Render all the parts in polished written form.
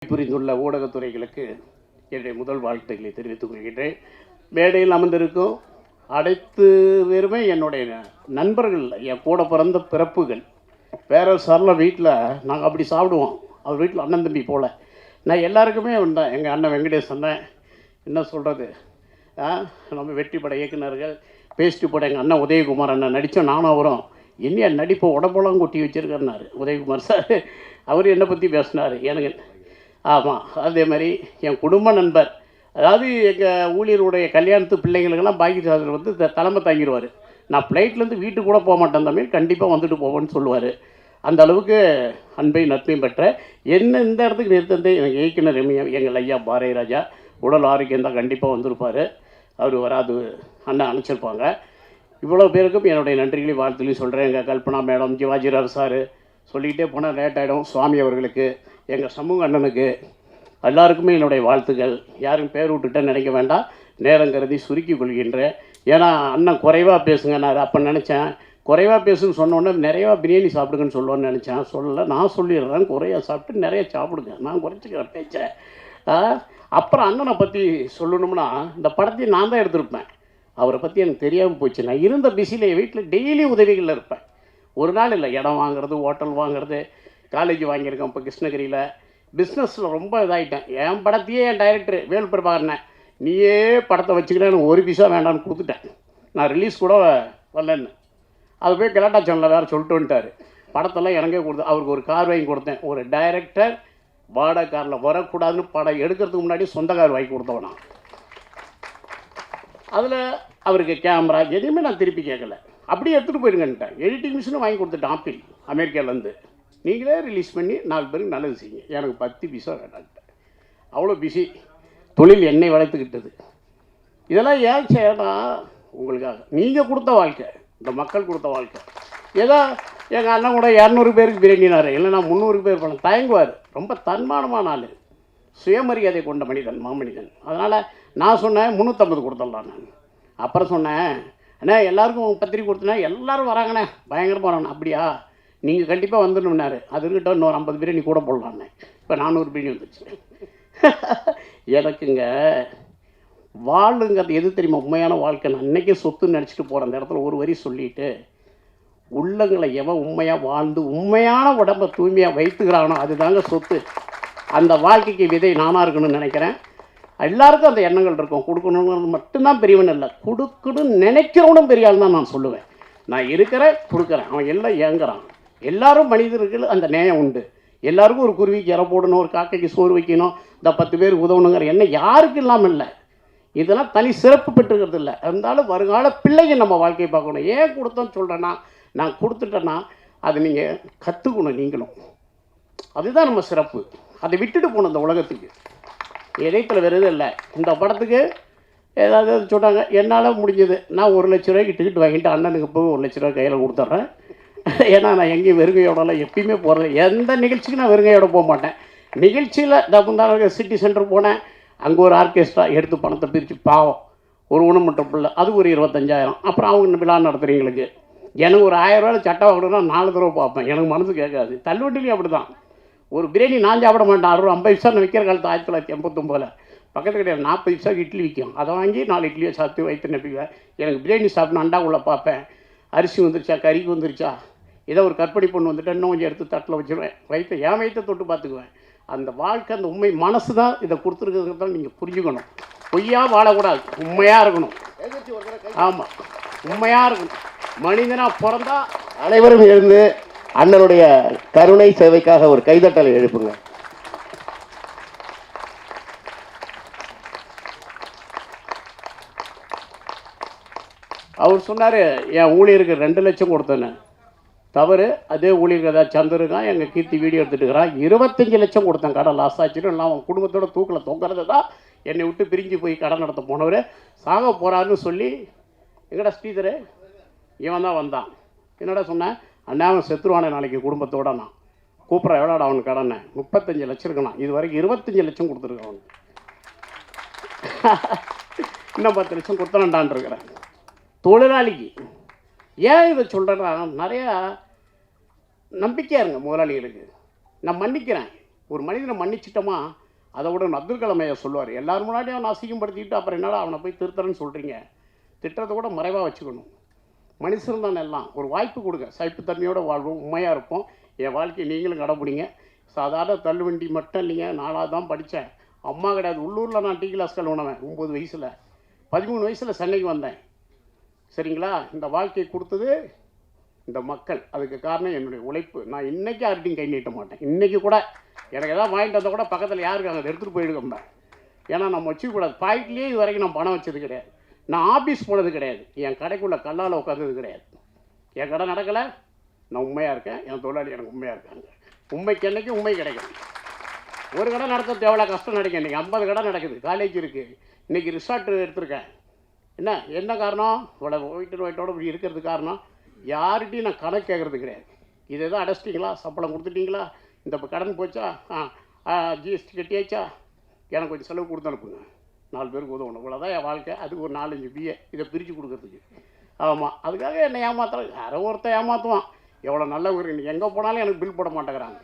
புரிந்துள்ள ஊடகத்துறைகளுக்கு என்னுடைய முதல் வாழ்த்துக்களை தெரிவித்துக் கொள்கின்றேன். மேடையில் அமர்ந்திருக்கும் அனைத்து பேருமே என்னுடைய நண்பர்கள், என் கூட பிறந்த பிறப்புகள். வேற சார்ல வீட்டில் நாங்கள் அப்படி சாப்பிடுவோம். அவர் வீட்டில் அண்ணன் தம்பி போல். நான் எல்லாருக்குமே வந்தேன். எங்கள் அண்ணன் வெங்கடேஷ் அண்ணன், என்ன சொல்கிறது, நம்ம வெற்றி பட இயக்குநர்கள், பேஸ்ட்டு படம் எங்கள் அண்ணன் உதயகுமார் அண்ணன் நடித்தோம். நானும் அவரும் என்னையா நடிப்பை உடம்பெல்லாம் கொட்டி வச்சுருக்காருனாரு உதயகுமார் சார். அவர் என்னை பற்றி பேசினார் எனக்கு. ஆமாம், அதே மாதிரி என் குடும்ப நண்பர், அதாவது எங்கள் ஊழியருடைய கல்யாணத்து பிள்ளைங்களுக்கெல்லாம் பாக்கியராஜர் வந்து தலைமை தாங்கிடுவார். நான் ஃப்ளைட்லேருந்து வீட்டுக்கு கூட போக மாட்டேன் தம்பி, கண்டிப்பாக வந்துட்டு போவேன்னு சொல்லுவார். அந்த அளவுக்கு அன்பை நட்பையும் பெற்ற என்ன இந்த இடத்துக்கு நிறுத்தந்தே எனக்கு இயக்குனர் எங்கள் ஐயா பாரதிராஜா. உடல் ஆரோக்கியம் தான், கண்டிப்பாக வந்திருப்பார். அவர் வராது அண்ணன் அனுப்பிச்சிருப்பாங்க. இவ்வளோ பேருக்கும் என்னுடைய நன்றிகளையும் வாழ்த்துலையும் சொல்கிறேன். எங்கள் கல்பனா மேடம், சிவாஜிராவ் சார், சொல்லிகிட்டே போனால் லேட் ஆகிடும். சுவாமி அவர்களுக்கு, எங்கள் சமூக அண்ணனுக்கு, எல்லாருக்குமே என்னுடைய வாழ்த்துக்கள். யாரும் பேர் விட்டுட்டேன்னு நினைக்க வேண்டாம், நேரம் கருதி சுருக்கி கொள்கின்றேன். ஏன்னா அண்ணன் குறைவாக பேசுங்க, நான் அப்போ நினச்சேன். குறைவாக பேசுன்னு சொன்னோன்னே நிறையா பிரியாணி சாப்பிடுங்கன்னு சொல்லுவேன்னு நினச்சேன். சொல்லலை, நான் சொல்லிடுறேன், குறையாக சாப்பிட்டு நிறைய சாப்பிடுங்க, நான் குறைச்சிக்கிறேன் பேச்சை. அப்புறம் அண்ணனை பற்றி சொல்லணும்னா, இந்த படத்தையும் நான் தான் எடுத்திருப்பேன். அவரை பற்றி எனக்கு தெரியாமல் போச்சு. நான் இருந்த பிஸியில் வீட்டில் டெய்லி உதவிகளில் இருப்பேன். ஒரு நாள் இல்லை, இடம் வாங்குறது, ஹோட்டல் வாங்குறது, காலேஜ் வாங்கியிருக்கேன். இப்போ கிருஷ்ணகிரியில் பிஸ்னஸில் ரொம்ப இதாகிட்டேன். என் படத்தையே என் டைரக்டர் வேலுப்பிரபாகரன், நீயே படத்தை வச்சுக்கிட்டேன்னு ஒரு பைசா வேண்டான்னு கொடுத்துட்டேன். நான் ரிலீஸ் கூட வரலன்னு. அது போய் கலாட்டா சேனலில் வேறு சொல்லிட்டு வந்துட்டார். படத்தெல்லாம் எனக்கே கொடுத்தேன். அவருக்கு ஒரு கார் வாங்கி கொடுத்தேன். ஒரு டைரக்டர் வாடகை காரில் வரக்கூடாதுன்னு படம் எடுக்கிறதுக்கு முன்னாடி சொந்த கார் வாங்கி கொடுத்தவன் நான். அதில் அவருக்கு கேமரா எதுவுமே நான் திருப்பி கேட்கல, அப்படியே எடுத்துகிட்டு போயிருங்கன்ட்டேன். எடிட்டிங் மிஷினும் வாங்கி கொடுத்துட்டேன் ஆப்பிள் அமெரிக்காவிலேருந்து. நீங்களே ரிலீஸ் பண்ணி 4 பேருக்கு நல்லது செய்யுங்க, எனக்கு 10 பைசா வேண்டான்ட்டேன். அவ்வளோ பிஸி. தொழில் என்னை வளர்த்துக்கிட்டது. இதெல்லாம் ஏன் செய்யணும்? உங்களுக்காக. நீங்கள் கொடுத்த வாழ்க்கை, இந்த மக்கள் கொடுத்த வாழ்க்கை. ஏதோ எங்கள் அண்ணன் கூட 200 பேருக்கு பிரியாணினார், இல்லைன்னா 300 பேர் பண்ண தயங்குவார். ரொம்ப தன்மானமான ஆள், சுயமரியாதை கொண்ட மனிதன், மாமனிதன். அதனால் நான் சொன்னேன் 350 கொடுத்துடலாம். நான் அப்புறம் சொன்னேன், அண்ணா எல்லாருக்கும் பத்திரிக்கை கொடுத்தனா எல்லோரும் வராங்கண்ணே, பயங்கரமாக வராங்கண்ணா. அப்படியா, நீங்கள் கண்டிப்பாக வந்துடணும்னாரு. அது இருக்கட்டும், இன்னொரு 50 பிரியாணி கூட போடலான்னே. இப்போ 400 பிரியாணி வந்துச்சு. எனக்குங்க வாழுங்கிறது எது தெரியுமா? உண்மையான வாழ்க்கை. நான் அன்றைக்கே சொத்துன்னு நினச்சிட்டு போகிறேன். அந்த இடத்துல ஒரு வரி சொல்லிவிட்டு, உள்ளங்களை எவன் உண்மையாக வாழ்ந்து உண்மையான உடம்பை தூய்மையாக வைத்துக்கிறானோ அதுதாங்க சொத்து. அந்த வாழ்க்கைக்கு விதை நானாக இருக்கணும்னு நினைக்கிறேன். எல்லாருக்கும் அந்த எண்ணங்கள் இருக்கும். கொடுக்கணுங்கிறது மட்டும்தான் பெரியவன் இல்லை, கொடுக்கணும்னு நினைக்கிறவனும் பெரிய ஆள் தான் நான் சொல்லுவேன். நான் இருக்கிறேன், கொடுக்குறேன், அவன் எல்லாம் ஏங்குறான். எல்லாரும் மனிதர்கள் அந்த நேயம் உண்டு. எல்லாருக்கும் ஒரு குருவிக்கு இற போடணும், ஒரு காக்கைக்கு சோறு வைக்கணும், இந்த 10 பேர் உதவணுங்கிற எண்ணம் யாருக்கு இல்லாமல் இல்லை. இதெல்லாம் தனி சிறப்பு பெற்றுக்கிறது இல்லை. இருந்தாலும் வருங்கால பிள்ளைங்க நம்ம வாழ்க்கையை பார்க்கணும். ஏன் கொடுத்தோன்னு சொல்கிறேன்னா, நான் கொடுத்துட்டேன்னா அது நீங்கள் கற்றுக்கணும் நீங்களும். அதுதான் நம்ம சிறப்பு. அதை விட்டுட்டு போகணும் இந்த உலகத்துக்கு. இதயத்தில் வேறு எதுவும் இல்லை. இந்த படத்துக்கு ஏதாவது சொன்னாங்க, என்னால் முடிஞ்சது நான் 1 லட்ச ரூபாய்க்கு டிக்கெட் வாங்கிட்டு அண்ணனுக்கு போய் 1 லட்ச ரூபாய் கையில் கொடுத்துட்றேன். ஏன்னா நான் எங்கேயும் வெறுங்கையோடலாம் எப்பயுமே போகிறது. எந்த நிகழ்ச்சிக்கு நான் வெறுங்கையோட போக மாட்டேன். நிகழ்ச்சியில் முந்தான சிட்டி சென்டர் போனேன், அங்கே ஒரு ஆர்கெஸ்ட்ரா எடுத்து பணத்தை பிரித்து, பாவம் ஒரு ஊனமுற்ற பிள்ளை, அது ஒரு 25,000. அப்புறம் அவங்க விழா நடத்துகிறீங்களுக்கு எனக்கு ஒரு 1000 ரூபாயில் சட்டை வாங்கணும்னா 4 தடவை பார்ப்பேன். எனக்கு மனசு கேட்காது. தள்ளுவண்டிலையும் அப்படி தான். ஒரு பிரியாணி நான் சாப்பிட மாட்டேன். 50 பைசா விற்கிற காலத்து 1989 பக்கத்து கிடையாது 40 பைசாவுக்கு இட்லி விற்கும். அதை வாங்கி 4 இட்லியை சாப்பிட்டு வயிற்று நப்பிக்குவேன். எனக்கு பிரியாணி சாப்பிட்ணும் அண்டாக்குள்ளே பார்ப்பேன். அரிசி வந்துருச்சா, கறிக்கு வந்துருச்சா, ஏதோ ஒரு கற்பனை பொண்ணு வந்துட்டு இன்னும் கொஞ்சம் எடுத்து தட்டில் வச்சுருவேன். என் வயிற்றை தொட்டு பார்த்துக்குவேன். அந்த வாழ்க்கை, அந்த உண்மை மனசு தான் இதை கொடுத்துருக்கிறது தான் நீங்கள் புரிஞ்சுக்கணும். பொய்யா வாழக்கூடாது, உண்மையாக இருக்கணும். ஆமாம், உண்மையாக இருக்கணும். மனிதனாக பிறந்தா அனைவரும் எழுந்து அண்ணனுடைய கருணை சேவைக்காக ஒரு கைதட்டலை எழுப்புங்க. அவர் சொன்னார், என் ஊழியருக்கு 2 லட்சம் கொடுத்தேன்னு. தவறு. அதே ஊழியருக்கு ஏதாவது சந்திருக்கான், எங்கள் கீர்த்தி வீடியோ எடுத்துகிட்டு இருக்கிறான். 25 லட்சம் கொடுத்தேன். கடை லாஸ் ஆச்சுன்னு எல்லாம் அவன் குடும்பத்தோட தூக்கில் தொங்குறது தான். என்னை விட்டு பிரிஞ்சு போய் கடை நடத்த போனவர் சாக போகிறாருன்னு சொல்லி, எங்கடா ஸ்ரீதர் இவன் தான் வந்தான். என்னடா சொன்னேன், அண்ணா அவன் செத்துருவானே நாளைக்கு குடும்பத்தோட. நான் கூப்பிட்றேன், எவ்வளோடா அவனுக்கு கடனை? 35 லட்சம் இருக்குண்ணா. இது வரைக்கும் 25 லட்சம் கொடுத்துருக்கேன் அவனுக்கு. இன்னும் 10 லட்சம் கொடுத்தனண்டான் இருக்கிறேன் தொழிலாளிக்கு. ஏன் இதை சொல்கிறேன்னா, நிறையா நம்பிக்கையாக இருங்க முதலாளிகளுக்கு. நான் மன்னிக்கிறேன். ஒரு மனிதனை மன்னிச்சிட்டோமா அதை விட அப்துல் கலாம் ஐயா சொல்லுவார், எல்லாரும் முன்னாடியும் அவனை அசிங்கப்படுத்திட்டு அப்புறம் என்னடா அவனை போய் திருத்தறன்னு சொல்கிறீங்க, திட்டத்தை கூட மறைவாக வச்சுக்கணும். மனுஷன் தான் எல்லாம். ஒரு வாய்ப்பு கொடுங்க, சைப்புத்தன்மையோடு வாழ்வோம், உண்மையாக இருப்போம். என் வாழ்க்கையை நீங்களும் கடைப்பிடிங்க. சாதாரண தள்ளுவண்டி மட்டும் இல்லைங்க, நானாக தான் படித்தேன். அம்மா கிடையாது. உள்ளூரில் நான் டீ கிளாஸ் கழுவுனவன் 9 வயசில். 13 வயசில் சென்னைக்கு வந்தேன். சரிங்களா? இந்த வாழ்க்கையை கொடுத்தது இந்த மக்கள். அதுக்கு காரணம் என்னுடைய உழைப்பு. நான் இன்றைக்கி யார்கிட்டையும் கை நீட்ட மாட்டேன். இன்றைக்கி கூட எனக்கு எதாவது வாங்கிட்டு வந்தால் கூட பக்கத்தில் யாருக்கு அங்கே எடுத்துகிட்டு போயிடுக்கோம்பேன். ஏன்னா நம்ம வச்சுக்கூடாது. பாக்கெட்லேயே இது வரைக்கும் நான் பணம் வச்சது கிடையாது. நான் ஆஃபீஸ் போனது கிடையாது. என் கடைக்குள்ளே கல்லால் உட்காந்தது கிடையாது. என் கடை நடக்கலை, நான் உண்மையாக இருக்கேன். என் தொழிலாளி எனக்கு உண்மையாக இருக்காங்க. உண்மைக்கு என்றைக்கு உண்மை கிடைக்கும். ஒரு கடை நடத்த எவ்வளோ கஷ்டம் நடக்கும். இன்றைக்கி 50 கடை நடக்குது. காலேஜ் இருக்குது. இன்றைக்கி ரிசார்ட் எடுத்திருக்கேன். என்ன காரணம்? இவ்வளோ ஒயிட்டோட இப்படி இருக்கிறது காரணம் யார்கிட்டையும் நான் கணக்கு கேட்குறது கிடையாது. இதை தான் அடைச்சிட்டிங்களா, சம்பளம் கொடுத்துட்டிங்களா, இந்த கடன் போச்சா, ஜிஎஸ்டி கட்டியாச்சா, எனக்கு கொஞ்சம் செலவு கொடுத்து அனுப்புங்க, 4 பேருக்கு உதவணும். இவ்வளோதான் என் வாழ்க்கை. அதுக்கு ஒரு 4-5 பிஏ இதை பிரித்து கொடுக்கறதுக்கு. ஆமாம், அதுக்காக என்னை ஏமாத்துறாங்க. யாரோ ஒருத்தன் ஏமாற்றுவான். எவ்வளோ நல்லவங்க இன்றைக்கி எங்கே போனாலும் எனக்கு பில் போட மாட்டேங்கிறாங்க.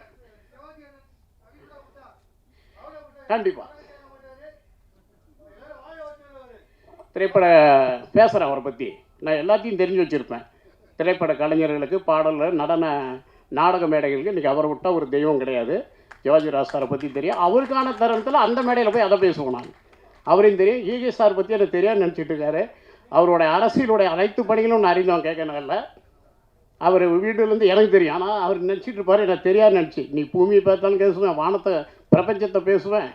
கண்டிப்பாக திரைப்பட பேசுகிறேன் அவரை பற்றி. நான் எல்லாத்தையும் தெரிஞ்சு வச்சுருப்பேன். திரைப்பட கலைஞர்களுக்கு, பாடல்கள், நடன நாடக மேடைகளுக்கு இன்றைக்கி அவரை விட்டால் ஒரு தெய்வம் கிடையாது. சிவாஜிராஜ் சாரை பற்றி தெரியும். அவருக்கான தருணத்தில் அந்த மேடையில் போய் அதை பேசுவோம். நான் அவரையும் தெரியும். ஈகே சார் பற்றி எனக்கு தெரியாது நினச்சிட்டு இருக்காரு. அவருடைய அரசியலுடைய அனைத்து பணிகளும் நான் அறிந்தவன் கேட்கணும்ல. அவர் வீட்டிலேருந்து எனக்கு தெரியும். ஆனால் அவர் நினச்சிட்டு இருப்பார் எனக்கு தெரியாது நினச்சி. நீ பூமியை பார்த்தாலும் பேசுவேன், வானத்தை பிரபஞ்சத்தை பேசுவேன்,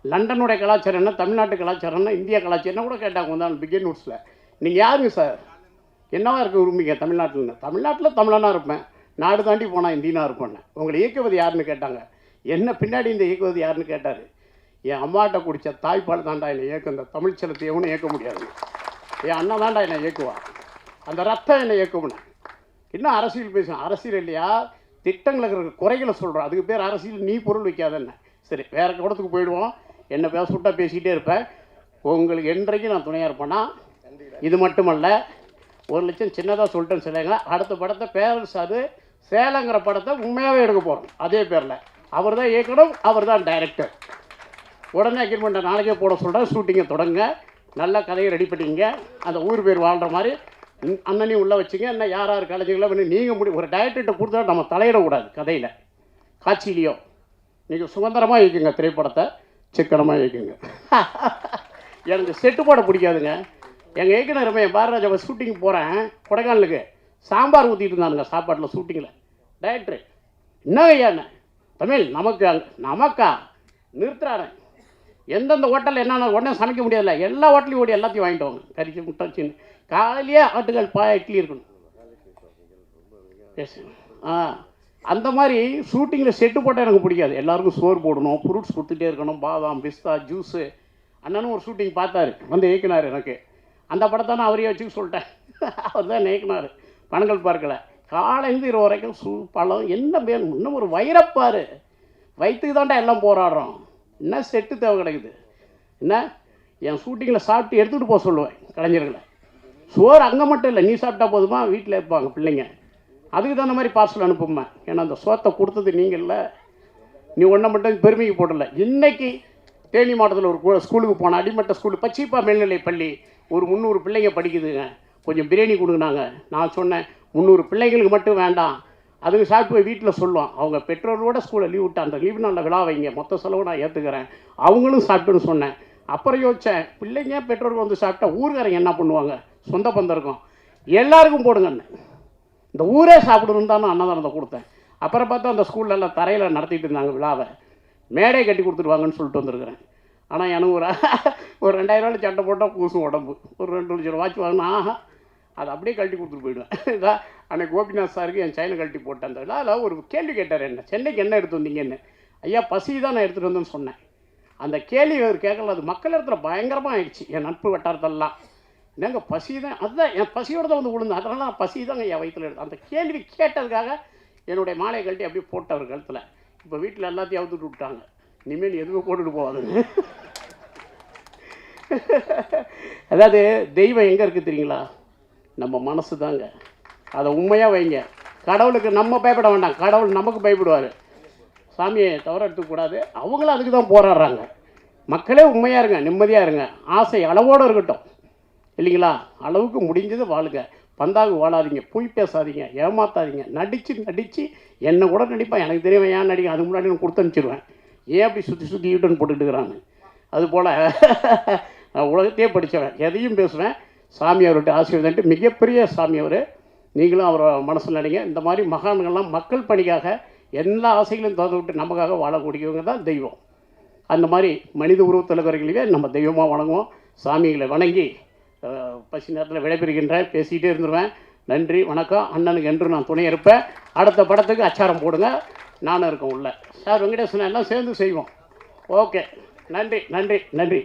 லண்டனுடைய கலாச்சாரம் என்ன, தமிழ்நாட்டு கலாச்சாரம் என்ன, இந்தியா கலாச்சாரம் என்ன கூட கேட்டாங்க தான் பிகின் நோட்ஸில். நீங்கள் யாருங்க சார், என்னவா இருக்க விரும்பிங்க தமிழ்நாட்டில்? தமிழ்நாட்டில் தமிழனாக இருப்பேன், நாடு தாண்டி போனால் இந்தியனாக இருப்பேன். உங்களை இயக்குவது யாருன்னு கேட்டாங்க. என்ன பின்னாடி இந்த இயக்குவது யாருன்னு கேட்டார். என் அம்மாட்ட குடித்த தாய்ப்பால் தாண்டா என்னை இயக்கும். இந்த தமிழ் செலுத்தி எவனும் இயக்க முடியாது. என் அண்ணன் தாண்டா என்னை இயக்குவா. அந்த ரத்தம் என்னை இயக்கும்னு. இன்னும் அரசியல் பேசுவேன். அரசியல் இல்லையா, திட்டங்களுக்கு இருக்கிற குறைகளை சொல்கிறோம். அதுக்கு பேர் அரசியல். நீ பொருள் வைக்காதன்னு. சரி, வேறு கூடத்துக்கு போயிடுவோம். என்ன பேச விட்டால் பேசிக்கிட்டே இருப்பேன். உங்களுக்கு என்றைக்கும் நான் துணையாக இருப்பேன்னா. இது மட்டுமல்ல, 1 லட்சம் சின்னதாக சொல்லிட்டேன்னு சொல்லுங்க. அடுத்த படத்தை பேரரசு அது சேலங்கிற படத்தை உண்மையாகவே எடுக்க போகிறோம். அதே பேரில் அவர் தான் இயக்கணும், அவர் தான் டைரக்டர். உடனே அக்ரிமெண்ட்டை நாளைக்கே போட சொல்கிறேன். ஷூட்டிங்கை தொடங்க, நல்ல கதையை ரெடி பண்ணிங்க. அந்த ஊர் பேர் வாழ்கிற மாதிரி அண்ணனையும் உள்ளே வச்சுங்க. என்ன யார் யார் கலைஞர்களோ பண்ணி நீங்கள் ஒரு டைரக்டர்கிட்ட கொடுத்தா நம்ம தலையிடக்கூடாது. கதையில் காட்சியிலையோ நீங்கள் சுதந்திரமாக இயக்குங்க. திரைப்படத்தை சிக்கனமாக இயக்குங்க. எனக்கு செட்டு போட பிடிக்காதுங்க. எங்கள் இயக்குனர் என் பாரராஜாவை ஷூட்டிங் போகிறேன் கொடைக்கானலுக்கு, சாம்பார் ஊற்றிட்டு இருந்தானுங்க சாப்பாட்டில் ஷூட்டிங்கில். டைரக்டரு என்ன ஐயா, என்ன தமிழ் நமக்கா நிறுத்துறாரு. எந்தெந்த ஹோட்டலில் என்னென்ன உடனே சமைக்க முடியாதுல்ல, எல்லா ஹோட்டலையும் ஓடி எல்லாத்தையும் வாங்கிட்டு வாங்க. கறிச்சு முட்டை சின்ன காலையிலேயே ஆட்டுகள் இட்லி இருக்கணும். அந்த மாதிரி ஷூட்டிங்கில் செட்டு போட்டால் எனக்கு பிடிக்காது. எல்லாருக்கும் சோறு போடணும், ஃப்ரூட்ஸ் கொடுத்துட்டே இருக்கணும், பாதாம் பிஸ்தா ஜூஸு. அண்ணனும் ஒரு ஷூட்டிங் பார்த்தாரு, வந்து இயக்குனார். எனக்கு அந்த படத்தை நான் அவரையே வச்சுக்க சொல்லிட்டேன். அவர் தான் இயக்குனார். பனங்கல் பார்க்கல காலையிலேருந்து 20 வரைக்கும் பழம் என்ன வேணும். இன்னும் ஒரு வைரப்பார் வயிற்றுக்கு தாண்டா எல்லாம் போராடுறோம். என்ன செட்டு தேவை கிடைக்குது. என்ன என் ஷூட்டிங்கில் சாப்பிட்டு எடுத்துகிட்டு போக சொல்லுவேன் கலைஞர்களை. சோறு அங்கே மட்டும் இல்லை, நீ சாப்பிட்டா போதுமா, வீட்டில் இருப்பாங்க பிள்ளைங்க. அதுக்கு தகுந்த மாதிரி பார்சல் அனுப்புமா. ஏன்னா அந்த சோத்தை கொடுத்தது நீங்கள் இல்லை, நீ ஒன்றை மட்டும் பெருமைக்கு போடல. இன்றைக்கி தேனி மாவட்டத்தில் ஒரு ஸ்கூலுக்கு போனேன், அடிமட்ட ஸ்கூலு, பச்சீப்பா மேல்நிலை பள்ளி. ஒரு 300 பிள்ளைங்க படிக்குதுங்க. கொஞ்சம் பிரியாணி கொடுங்கனாங்க. நான் சொன்னேன் 300 பிள்ளைங்களுக்கு மட்டும் வேண்டாம், அதுக்கு சாப்பிட்டு போய் வீட்டில் சொல்லுவோம். அவங்க பெற்றோரோட ஸ்கூலில் லீவ் விட்டு அந்த லீவ் நாளில் விழா வைங்க, மொத்த செலவு நான் ஏற்றுக்கிறேன், அவங்களும் சாப்பிட்டுன்னு சொன்னேன். அப்புறம் யோசித்தேன், பிள்ளைங்க பெற்றோர்கள் வந்து சாப்பிட்டா ஊருக்காரங்க என்ன பண்ணுவாங்க, சொந்த பந்தம் இருக்கும், எல்லாருக்கும் போடுங்கன்னு. இந்த ஊரே சாப்பிடணுன்னு தான் நான் அன்னதானத்தை கொடுத்தேன். அப்புறம் பார்த்தா அந்த ஸ்கூலில் எல்லாம் தரையில் நடத்திட்டு இருந்தாங்க விழாவை. மேடை கட்டி கொடுத்துருவாங்கன்னு சொல்லிட்டு வந்திருக்கிறேன். ஆனால் எனக்கு ஒரு 2000 சட்டை போட்டால் பூசும் உடம்பு. ஒரு 2 லட்சம் வாட்ச் வாங்கினா அதை அப்படியே கழட்டி கொடுத்துட்டு போயிடுவேன். இதான் அன்றைக்கு கோபிநாத் சாருக்கு என் செயினை கழட்டி போட்டேன். அந்த விழாவில் ஒரு கேள்வி கேட்டார், என்ன சென்னைக்கு என்ன எடுத்து வந்தீங்கன்னு. ஐயா பசி தான் நான் எடுத்துகிட்டு வந்தேன்னு சொன்னேன். அந்த கேள்வி அவர் கேட்கல, அது மக்கள் இடத்துல பயங்கரமாக ஆயிடுச்சு. என் நட்பு வட்டாரத்தெல்லாம் என்னங்க பசி தான், அதுதான் என் பசியோடு தான் வந்து விழுந்தேன். அதனால நான் பசி தாங்க என் வயிற்றில் எடுத்தேன். அந்த கேள்வி கேட்டதுக்காக என்னுடைய மாலையை கழட்டி அப்படியே போட்டவர் கழுத்தில். இப்போ வீட்டில் எல்லாத்தையும் அவுத்துட்டு விட்டாங்க. இனிமேல் எதுவும் போட்டுட்டு போகாதுங்க. அதாவது தெய்வம் எங்கே இருக்குது தெரியுங்களா, நம்ம மனசு தாங்க. அதை உண்மையாக வைங்க. கடவுளுக்கு நம்ம பயப்பட வேண்டாம், கடவுள் நமக்கு பயப்படுவார். சாமியை தவற எடுத்துக்கூடாது. அவங்களும் அதுக்கு தான் போராடுறாங்க. மக்களே உண்மையாக இருங்க, நிம்மதியாக இருங்க, ஆசை அளவோடு இருக்கட்டும், இல்லைங்களா? அளவுக்கு முடிஞ்சது வாழுங்க, பந்தாக வாழாதீங்க, பொய் பேசாதீங்க, ஏமாத்தாதீங்க. நடித்து என்னை கூட நடிப்பான், எனக்கு தெரியும் ஏன் நடிக்க, அதுக்கு முன்னாடி நான் கொடுத்து அனுப்பிச்சிடுவேன். ஏன் அப்படி சுற்றி யூட்டன் போட்டுக்கிட்டு இருக்கிறான்னு. அதுபோல் நான் உலகத்தையே படித்தவன், எதையும் பேசுவேன். சாமி அவர்கிட்ட ஆசீர்வாதம்ட்டு, மிகப்பெரிய சாமி அவர். நீங்களும் அவரை மனசில் நினைங்க. இந்த மாதிரி மகான்கள்லாம் மக்கள் பணிக்காக எல்லா ஆசைகளையும் திறந்து விட்டு நமக்காக வாழக்கூடியவங்க தான் தெய்வம். அந்த மாதிரி மனித உருவத்தில் இருக்கிறவர்களே நம்ம தெய்வமாக வணங்குவோம். சாமிகளை வணங்கி பசி நேரத்தில் விடைபெறுகின்றேன். பேசிக்கிட்டே இருந்துருவேன். நன்றி, வணக்கம். அண்ணனுக்கு என்று நான் துணை இருப்பேன். அடுத்த படத்துக்கு அச்சாரம் போடுங்க, நானும் இருக்கேன் உள்ள. சார் வெங்கடேசன் எல்லாம் சேர்ந்து செய்வோம். ஓகே, நன்றி நன்றி நன்றி.